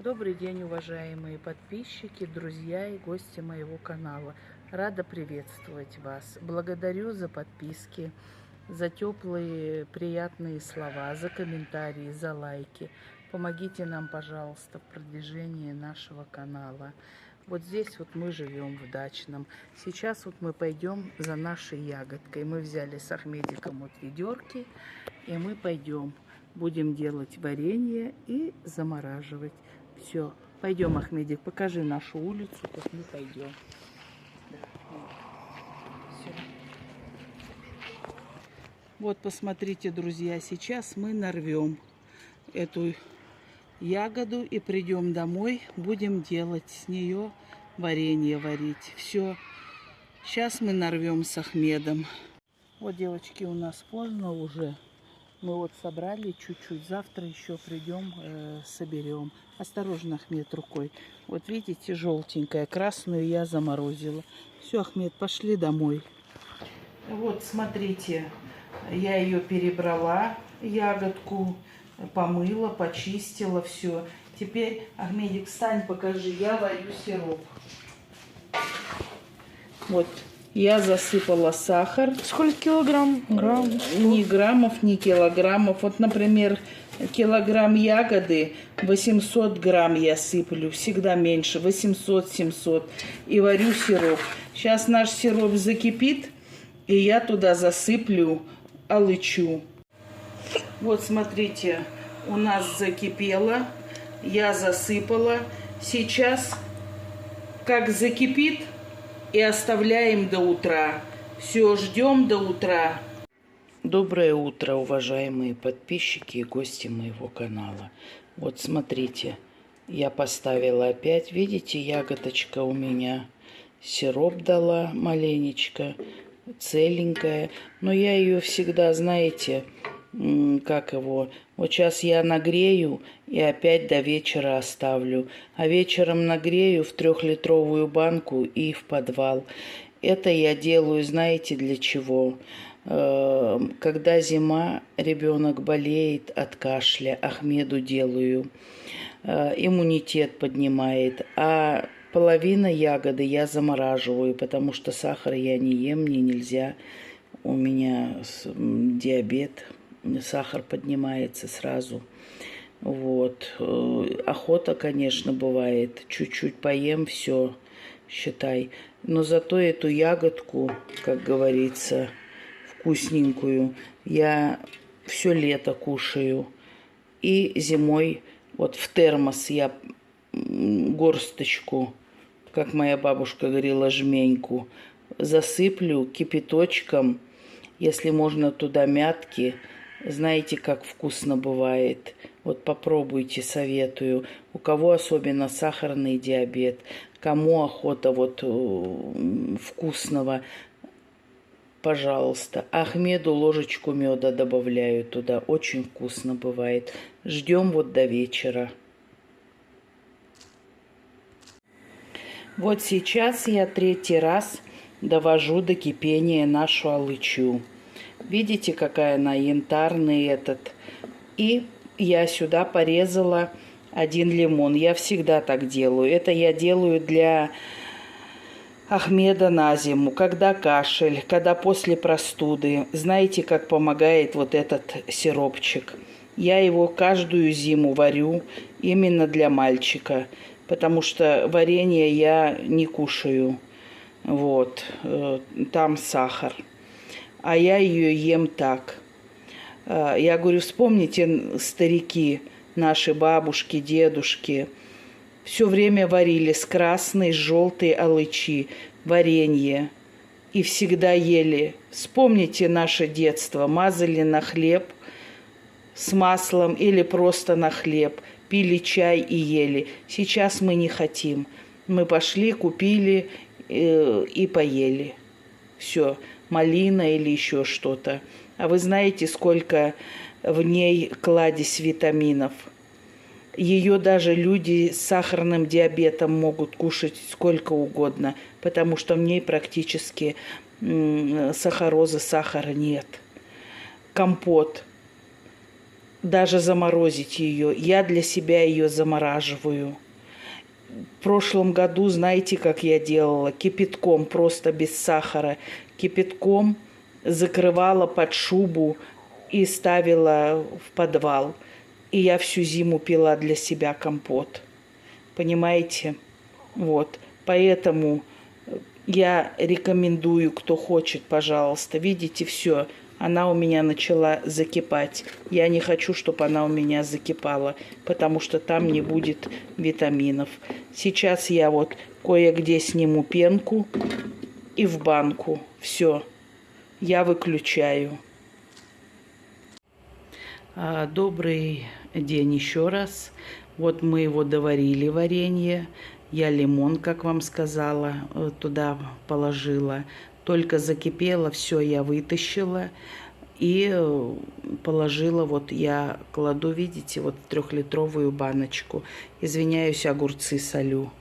Добрый день, уважаемые подписчики, друзья и гости моего канала. Рада приветствовать вас. Благодарю за подписки, за теплые, приятные слова, за комментарии, за лайки. Помогите нам, пожалуйста, в продвижении нашего канала. Вот здесь вот мы живем в дачном. Сейчас вот мы пойдем за нашей ягодкой. Мы взяли с Ахмедиком вот ведерки, и мы пойдем. Будем делать варенье и замораживать. Все, пойдем, Ахмедик, покажи нашу улицу, как мы пойдем. Да, вот. Вот, посмотрите, друзья, сейчас мы нарвем эту ягоду и придем домой, будем делать с нее варенье варить. Все, сейчас мы нарвем с Ахмедом. Вот, девочки, у нас поздно уже. Мы вот собрали чуть-чуть, завтра еще придем, соберем. Осторожно, Ахмед, рукой. Вот видите, желтенькая, красную я заморозила. Все, Ахмед, пошли домой. Вот, смотрите, я ее перебрала, ягодку, помыла, почистила, все. Теперь, Ахмедик, встань, покажи, я варю сироп. Вот. Я засыпала сахар. Сколько килограмм? Ни граммов, ни килограммов. Вот, например, килограмм ягоды, 800 грамм я сыплю. Всегда меньше, 800-700. И варю сироп. Сейчас наш сироп закипит, и я туда засыплю алычу. Вот, смотрите, у нас закипело. Я засыпала. Сейчас, как закипит, и оставляем до утра. Все, ждем до утра. Доброе утро, уважаемые подписчики и гости моего канала. Вот смотрите, я поставила опять, видите, ягодочка у меня. Сироп дала маленечко, целенькая. Но я ее всегда, знаете, как его, вот сейчас я нагрею и опять до вечера оставлю. А вечером нагрею в 3-литровую банку и в подвал. Это я делаю, знаете, для чего? Когда зима, ребенок болеет от кашля, Ахмеду делаю. Иммунитет поднимает. А половина ягоды я замораживаю, потому что сахар я не ем, мне нельзя. У меня диабет. Сахар поднимается сразу. Вот. Охота, конечно, бывает. Чуть-чуть поем, все, считай. Но зато эту ягодку, как говорится, вкусненькую, я все лето кушаю. И зимой вот в термос я горсточку, как моя бабушка говорила, жменьку, засыплю кипяточком, если можно туда мятки. Знаете, как вкусно бывает. Вот попробуйте, советую. У кого особенно сахарный диабет, кому охота вот вкусного, пожалуйста. Ахмеду ложечку меда добавляю туда. Очень вкусно бывает. Ждем вот до вечера. Вот сейчас я 3-й раз довожу до кипения нашу алычу. Видите, какая она янтарный этот. И я сюда порезала 1 лимон. Я всегда так делаю. Это я делаю для Ахмеда на зиму, когда кашель, когда после простуды. Знаете, как помогает вот этот сиропчик? Я его каждую зиму варю именно для мальчика, потому что варенье я не кушаю. Вот, там сахар. А я ее ем так. Я говорю, вспомните, старики, наши бабушки, дедушки, все время варили с красной, с желтой алычи варенье. И всегда ели. Вспомните наше детство. Мазали на хлеб с маслом или просто на хлеб. Пили чай и ели. Сейчас мы не хотим. Мы пошли, купили и поели. Все. Малина или еще что-то. А вы знаете, сколько в ней кладезь витаминов? Ее даже люди с сахарным диабетом могут кушать сколько угодно, потому что в ней практически сахароза, сахара нет. Компот. даже заморозить ее. Я для себя ее замораживаю. В прошлом году, знаете, как я делала? Кипятком, просто без сахара. Кипятком закрывала под шубу и ставила в подвал. И я всю зиму пила для себя компот. Понимаете? Вот. Поэтому я рекомендую, кто хочет, пожалуйста. Видите, все. Она у меня начала закипать. Я не хочу, чтобы она у меня закипала, потому что там не будет витаминов. Сейчас я вот кое-где сниму пенку и в банку. Все. Я выключаю. Добрый день еще раз. Вот мы его доварили, варенье. Я лимон, как вам сказала, туда положила. Только закипело, все я вытащила и положила, вот я кладу, видите, вот в 3-литровую баночку. Извиняюсь, огурцы солю.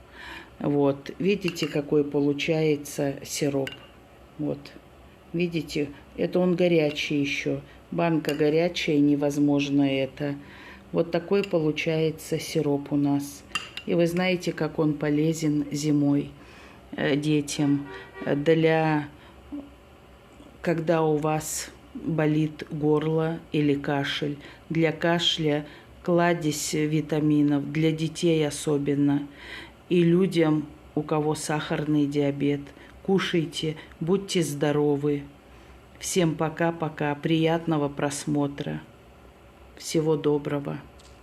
Вот, видите, какой получается сироп. Вот, видите, это он горячий еще. Банка горячая, невозможно это. Вот такой получается сироп у нас. И вы знаете, как он полезен зимой детям. Когда у вас болит горло или кашель. Для кашля кладезь витаминов, для детей особенно. И людям, у кого сахарный диабет. Кушайте, будьте здоровы. Всем пока-пока, приятного просмотра. Всего доброго.